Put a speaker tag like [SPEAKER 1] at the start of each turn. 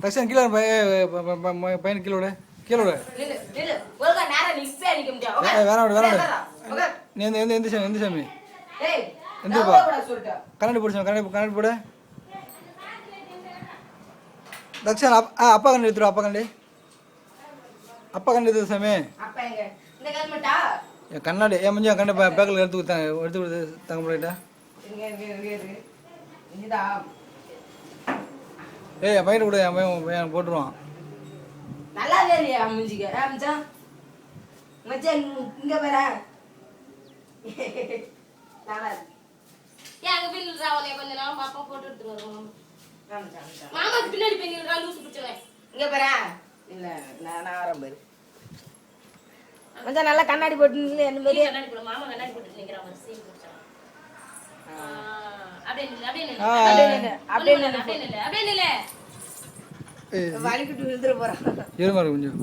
[SPEAKER 1] தக்ஷன் கீழே பையன் கீழே விட கீழே விட வேணாம் நீ எந்த சாமி எந்த சாமி எந்திருப்பா கண்ணாடி போடு சாமி கண்ணாடி போடு தக்ஷன் அப்பா கண்ணு எடுத்துரு அப்பா கண்ணு எடுத்து சாமி என் கண்ணாடி என் மஞ்சள் கண்ணை பேக்கில் எடுத்து கொடுத்து தங்க போயிட்டா ஏய் என் பையன் கூட என் பையன் போட்டுருவான்
[SPEAKER 2] நல்லாவே இல்லையா மூஞ்சிக்க மச்சான் மச்சான் இங்க பாரு நல்லா
[SPEAKER 3] ஏன் அங்க பில் ராவலே கொஞ்ச நேரம் பாப்பா போட்டு எடுத்து வருவோம் மாமாக்கு பின்னாடி பெண்ணில் லூசு பிடிச்சவன்
[SPEAKER 2] இங்க பாரு இல்ல நான் ஆரம்பம் மச்சான் நல்லா கண்ணாடி போட்டு என்ன மாதிரி
[SPEAKER 3] கண்ணாடி போடு மாமா கண்ணாடி போட்டு நிக்கிற மாதிரி சீன் பிடிச்சா
[SPEAKER 2] அப்படியே வலிக்கிட்டு விழுந்துற போறான்
[SPEAKER 1] கொஞ்சம்